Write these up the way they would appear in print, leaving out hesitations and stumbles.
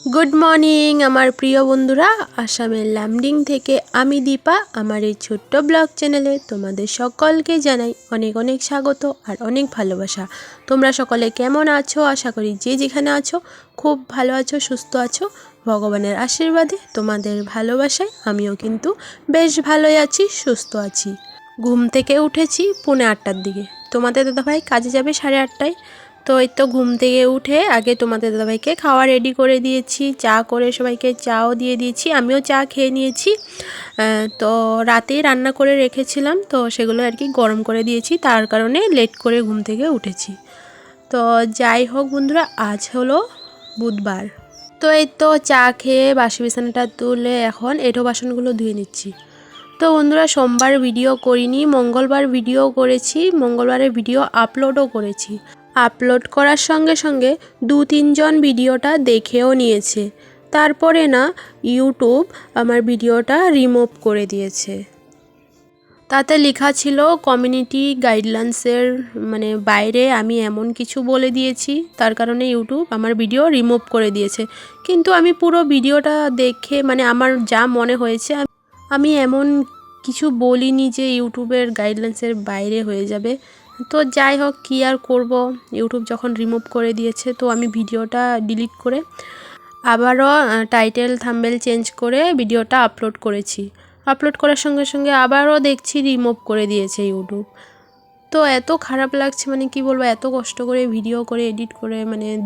Good morning आमार प्रिय बंधुरा आसामेर लामडिंग थेके आमी दीपा आमार এই ছোট্ট ব্লগ চ্যানেলে তোমাদের সকলকে জানাই অনেক অনেক স্বাগত আর অনেক ভালোবাসা। তোমরা সকলে কেমন আছো? আশা করি যে যেখানে আছো খুব ভালো আছো, সুস্থ আছো। ভগবানের আশীর্বাদে তোমাদের ভালোবাসায় আমিও কিন্তু বেশ ভালোই আছি, সুস্থ আছি। ঘুম থেকে উঠেছি পৌনে 8টার দিকে। তোমাদের দাদাভাই কাজে যাবে 8:30টায়। তো এই তো ঘুম থেকে উঠে আগে তোমাদের দাদাভাইকে খাওয়া রেডি করে দিয়েছি, চা করে সবাইকে চাও দিয়ে দিয়েছি, আমিও চা খেয়ে নিয়েছি। তো রাতেই রান্না করে রেখেছিলাম, তো সেগুলো আর কি গরম করে দিয়েছি, তার কারণে লেট করে ঘুম থেকে উঠেছি। তো যাই হোক বন্ধুরা, আজ হলো বুধবার। তো এই তো চা খেয়ে বাসি বিছানাটা তুলে এখন এঁঠো বাসনগুলো ধুয়ে নিচ্ছি। তো বন্ধুরা, সোমবার ভিডিও করিনি, মঙ্গলবার ভিডিও করেছি, মঙ্গলবারের ভিডিও আপলোডও করেছি। আপলোড করার সঙ্গে সঙ্গে 2-3 জন ভিডিওটা দেখেও নিয়েছে, তারপরে না ইউটিউব আমার ভিডিওটা রিমুভ করে দিয়েছে। তাতে লেখা ছিল কমিউনিটি গাইডলাইন্সের বাইরে আমি এমন কিছু বলে দিয়েছি, তার কারণে ইউটিউব আমার ভিডিও রিমুভ করে দিয়েছে। কিন্তু আমি পুরো ভিডিওটা দেখে আমার যা মনে হয়েছে, আমি এমন কিছু বলিনি যে ইউটিউবের গাইডলাইন্সের বাইরে হয়ে যাবে। তো যাই হোক, কী আর করব, ইউটিউব যখন রিমুভ করে দিয়েছে তো আমি ভিডিওটা ডিলিট করে আবারও টাইটেল থাম্বনেল চেঞ্জ করে ভিডিওটা আপলোড করেছি। আপলোড করার সঙ্গে সঙ্গে আবারও দেখছি রিমুভ করে দিয়েছে ইউটিউব। তো এত খারাপ লাগছে, কি বলবো, এত কষ্ট করে ভিডিও করে এডিট করে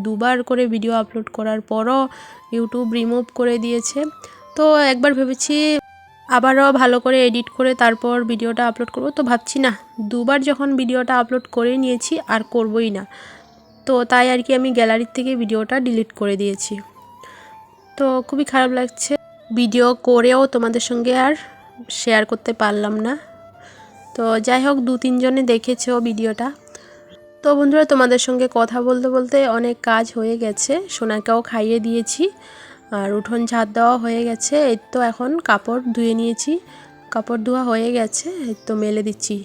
দুবার করে ভিডিও আপলোড করার পরও ইউটিউব রিমুভ করে দিয়েছে। তো একবার ভেবেছি আবারও ভালো করে এডিট করে তারপর ভিডিওটা আপলোড করব, তো ভাবছি না, দুবার যখন ভিডিওটা আপলোড করে নিয়েছি আর করবই না। তো তাই আর কি আমি গ্যালারির থেকে ভিডিওটা ডিলিট করে দিয়েছি। তো খুবই খারাপ লাগছে, ভিডিও করেও তোমাদের সঙ্গে আর শেয়ার করতে পারলাম না। তো যাই হোক, 2-3 জনে দেখেছো ভিডিওটা। তো বন্ধুরা, তোমাদের সঙ্গে কথা বলতে বলতে অনেক কাজ হয়ে গেছে, সোনাকেও খাইয়ে দিয়েছি আর উঠোন ঝাড় দেওয়া হয়ে গেছে। এই তো এখন কাপড় ধুয়ে নিয়েছি, কাপড় ধোয়া হয়ে গেছে, এই তো মেলে দিচ্ছি।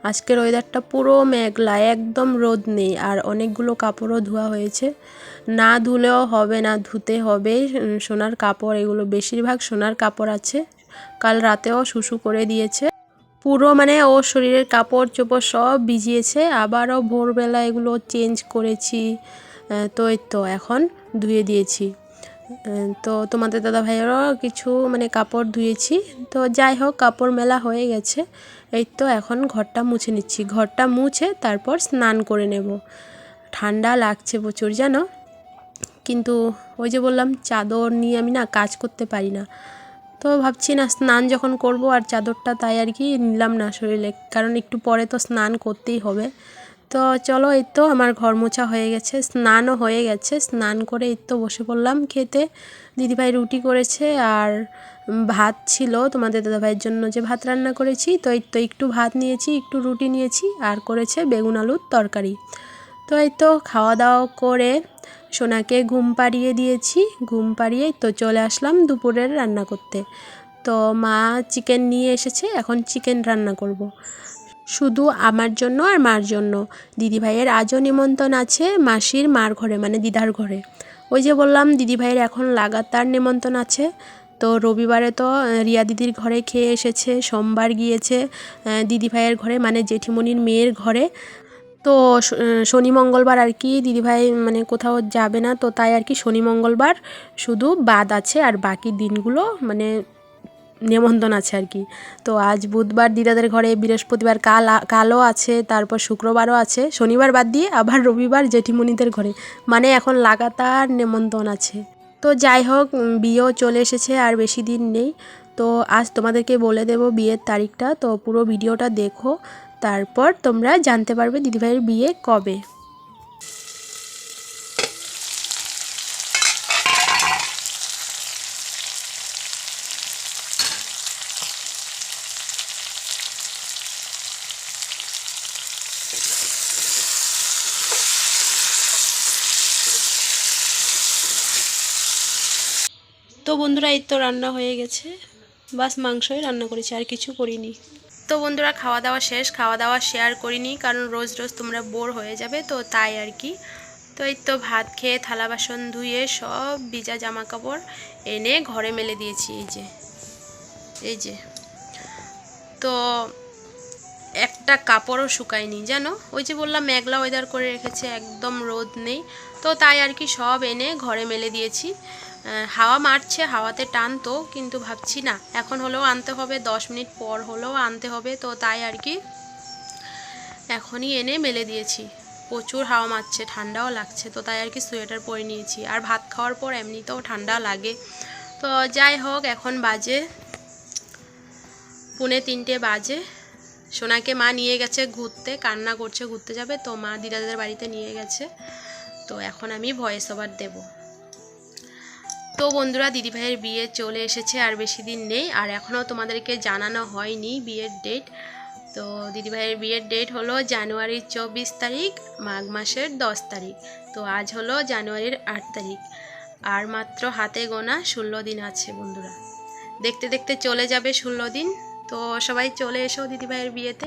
আজকের ওয়েদারটা পুরো মেঘলা, একদম রোদ নেই, আর অনেকগুলো কাপড়ও ধোয়া হয়েছে। না ধুলেও হবে না, ধুতে হবে। সোনার কাপড় এগুলো বেশিরভাগ সোনার কাপড় আছে, কাল রাতেও শুশু করে দিয়েছে পুরো, ওর শরীরের কাপড় চোপড় সব ভিজিয়েছে। আবারও ভোরবেলা এগুলো চেঞ্জ করেছি। তো এই তো এখন ধুয়ে দিয়েছি। তো তোমাদের দাদা ভাইয়েরও কিছু কাপড় ধুয়েছি। তো যাই হোক, কাপড় মেলা হয়ে গেছে। এই তো এখন ঘরটা মুছে নিচ্ছি, ঘরটা মুছে তারপর স্নান করে নেব। ঠান্ডা লাগছে প্রচুর জানো, কিন্তু ওই যে বললাম চাদর নিয়ে আমি না কাজ করতে পারি না। তো ভাবছি না, স্নান যখন করব আর চাদরটা তাই আর কি নিলাম না শরীরে, কারণ একটু পরে তো স্নান করতেই হবে। তো চলো, এই তো আমার ঘর মোছা হয়ে গেছে, স্নানও হয়ে গেছে। স্নান করে এই তো বসে পড়লাম খেতে। দিদিভাই রুটি করেছে আর ভাত ছিল, তোমাদের দাদাভাইয়ের জন্য যে ভাত রান্না করেছি। তো এই তো একটু ভাত নিয়েছি, একটু রুটি নিয়েছি, আর করেছে বেগুন আলুর তরকারি। তো এই তো খাওয়া দাওয়া করে সোনাকে ঘুম পাড়িয়ে দিয়েছি, ঘুম পাড়িয়ে তো চলে আসলাম দুপুরের রান্না করতে। তো মা চিকেন নিয়ে এসেছে, এখন চিকেন রান্না করব শুধু আমার জন্য আর মার জন্য। দিদিভাইয়ের আজও নিমন্ত্রণ আছে মাসির মার ঘরে, দিদার ঘরে। ওই যে বললাম দিদিভাইয়ের এখন লাগাতার নিমন্ত্রণ আছে। তো রবিবারে তো রিয়া দিদির ঘরে খেয়ে এসেছে, সোমবার গিয়েছে দিদিভাইয়ের ঘরে, জেঠিমণির মেয়ের ঘরে। তো শনি মঙ্গলবার আর কি দিদিভাই কোথাও যাবে না, তো তাই আর কি শনি মঙ্গলবার শুধু বাদ আছে, আর বাকি দিনগুলো নেমন্তন্ন আছে আর কি। তো আজ বুধবার দিদাদের ঘরে, বৃহস্পতিবার কালও আছে, তারপর শুক্রবারও আছে, শনিবার বাদ দিয়ে আবার রবিবার জেঠিমণিদের ঘরে, এখন লাগাতার নেমন্তন্ন আছে। তো যাই হোক, বিয়েও চলে এসেছে, আর বেশি দিন নেই। তো আজ তোমাদেরকে বলে দেব বিয়ের তারিখটা, তো পুরো ভিডিওটা দেখো, তারপর তোমরা জানতে পারবে দিদিভাইয়ের বিয়ে কবে। তো বন্ধুরা, এই তো রান্না হয়ে গেছে, বাস মাংসই রান্না করেছি, আর কিছু করিনি। তো বন্ধুরা, খাওয়া দাওয়া শেষ, খাওয়া দাওয়া শেয়ার করিনি, কারণ রোজ রোজ তোমরা বোর হয়ে যাবে, তো তাই আর কি। তো এই তো ভাত খেয়ে থালা বাসন ধুয়ে সব ভিজা জামা কাপড় এনে ঘরে মেলে দিয়েছি। এই যে তো একটা কাপড়ও শুকায়নি জানো, ওই যে বললাম মেঘলা ওয়েদার করে রেখেছে, একদম রোদ নেই। তো তাই আর কি সব এনে ঘরে মেলে দিয়েছি। হাওয়া মারছে, হাওয়াতে টানতো, কিন্তু ভাবছি না এখন হলেও আনতে হবে, 10 মিনিট পর হলেও আনতে হবে। তো তাই আর কি এখনই এনে মেলে দিয়েছি। প্রচুর হাওয়া মারছে, ঠান্ডাও লাগছে, তো তাই আর কি সোয়েটার পরে নিয়েছি। আর ভাত খাওয়ার পর এমনিতেও ঠান্ডা লাগে। তো যাই হোক, এখন বাজে 2:45 বাজে। সোনাকে মা নিয়ে গেছে ঘুরতে, কান্না করছে, ঘুরতে যাবে, তো মা দিদাদের বাড়িতে নিয়ে গেছে। তো এখন আমি ভয়েস ওভার দেব। তো বন্ধুরা, দিদিভাইয়ের বিয়ে চলে এসেছে, আর বেশি দিন নেই। আর এখনও তোমাদেরকে জানানো হয়নি বিয়ের ডেট। তো দিদিভাইয়ের বিয়ের ডেট হলো জানুয়ারির 24 তারিখ, মাঘ মাসের 10 তারিখ। তো আজ হলো জানুয়ারির 8 তারিখ, আর মাত্র হাতে গোনা 16 দিন আছে বন্ধুরা। দেখতে দেখতে চলে যাবে 16 দিন। তো সবাই চলে এসো দিদিভাইয়ের বিয়েতে,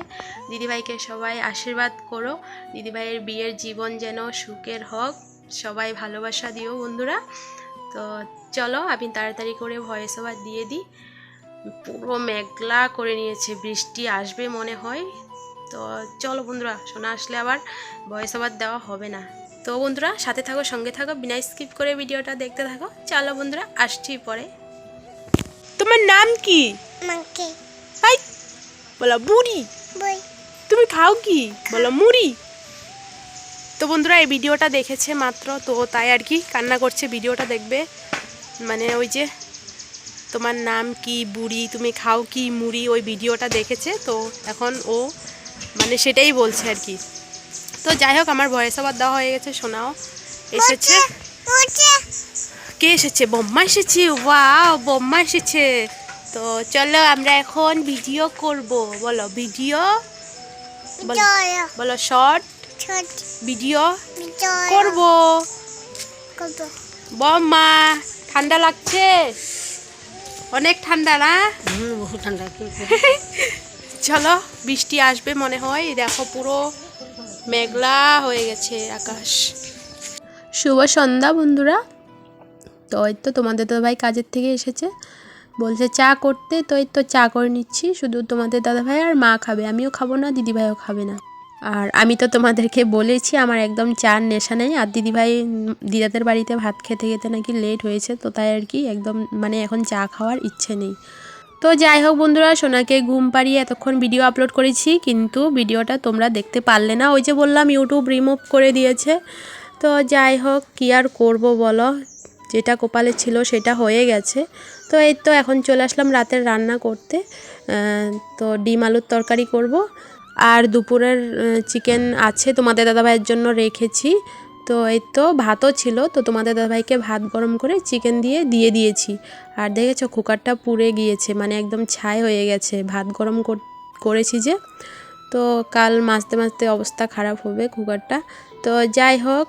দিদিভাইকে সবাই আশীর্বাদ করো, দিদিভাইয়ের বিয়ের জীবন যেন সুখের হোক, সবাই ভালোবাসা দিও বন্ধুরা। তো চলো আমি তাড়াতাড়ি করে ভয়েস ওভার দিয়ে দিই। পুরো মেঘলা করে নিয়েছে, বৃষ্টি আসবে মনে হয়। তো চলো বন্ধুরা, শোনা আসলে আবার ভয়েস ওভার দেওয়া হবে না। তো বন্ধুরা সাথে থাকো, সঙ্গে থাকো, বিনা স্কিপ করে ভিডিওটা দেখতে থাকো। চলো বন্ধুরা, আসছি পরে। তোমার নাম কি? হাই বলো বুড়ি। তুমি খাও কি? বলো মুড়ি। তো বন্ধুরা এই ভিডিওটা দেখেছে মাত্র, তো তাই আর কি কান্না করছে। ভিডিওটা দেখবে, মানে ওই যে তোমার নাম কি বুড়ি, তুমি খাও কি মুড়ি, ওই ভিডিওটা দেখেছে। তো এখন ও মানে সেটাই বলছে আর কি। তো যাই হোক, আমার ভয়েস ওভার দেওয়া হয়ে গেছে। শোনাও এসেছে। কে এসেছে? বম্মা এসেছে। ওয়াও, বম্মা এসেছে। তো চলো আমরা এখন ভিডিও করব। বলো ভিডিও, বলো শর্ট ভিডিও করব। বম্মা ঠান্ডা লাগছে? অনেক ঠান্ডা না? বহুত ঠান্ডা। চলো, বৃষ্টি আসবে মনে হয়। দেখো পুরো মেঘলা হয়ে গেছে আকাশ। শুভ সন্ধ্যা বন্ধুরা। তো এই তো তোমাদের দাদাভাই কাজের থেকে এসেছে, বলছে চা করতে। তো এই তো চা করে নিচ্ছি। শুধু তোমাদের দাদাভাই আর মা খাবে, আমিও খাবো না, দিদিভাইও খাবে না। আর আমি তো তোমাদেরকে বলেছি আমার একদম চার নেশা নেই। আর দিদিভাই দিদাদের বাড়িতে ভাত খেতে খেতে নাকি লেট হয়েছে, তো তাই আর কি একদম মানে এখন চা খাওয়ার ইচ্ছে নেই। তো যাই হোক বন্ধুরা, সোনাকে ঘুম পাড়িয়ে এতক্ষণ ভিডিও আপলোড করেছি, কিন্তু ভিডিওটা তোমরা দেখতে পারলে না। ওই যে বললাম ইউটিউব রিমুভ করে দিয়েছে। তো যাই হোক, কী আর করবো বলো, যেটা কপালে ছিল সেটা হয়ে গেছে। তো এই তো এখন চলে আসলাম রাতের রান্না করতে। তো ডিম আলুর তরকারি করব, আর দুপুরের চিকেন আছে তোমাদের দাদাভাইয়ের জন্য রেখেছি। তো এই তো ভাতও ছিল, তো তোমাদের দাদাভাইকে ভাত গরম করে চিকেন দিয়ে দিয়েছি। আর দেখেছো কুকারটা পুড়ে গিয়েছে, মানে একদম ছাই হয়ে গেছে, ভাত গরম করেছি যে। তো কাল মাজতে মাজতে অবস্থা খারাপ হবে কুকারটা। তো যাই হোক,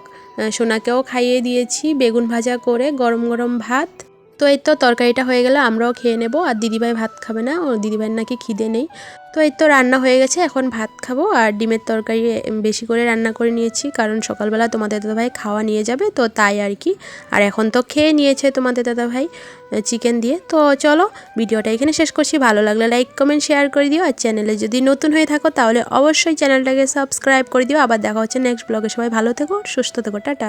সোনাকেও খাইয়ে দিয়েছি বেগুন ভাজা করে, গরম গরম ভাত। তো এই তো তরকারিটা হয়ে গেলে আমরাও খেয়ে নেব। আর দিদিভাই ভাত খাবে না, ও দিদিভাইয়ের নাকি খিদে নেই। তো এই তো রান্না হয়ে গেছে, এখন ভাত খাবো। আর ডিমের তরকারি বেশি করে রান্না করে নিয়েছি, কারণ সকালবেলা তোমাদের দাদাভাই খাওয়া নিয়ে যাবে, তো তাই আর কি। আর এখন তো খেয়ে নিয়েছে তোমাদের দাদাভাই চিকেন দিয়ে। তো চলো ভিডিওটা এখানে শেষ করছি। ভালো লাগলে লাইক কমেন্ট শেয়ার করে দিও। আর চ্যানেলে যদি নতুন হয়ে থাকো তাহলে অবশ্যই চ্যানেলটাকে সাবস্ক্রাইব করে দিও। আবার দেখা হচ্ছে নেক্সট ব্লগে। সবাই ভালো থেকো, সুস্থ থেকো, টাটা।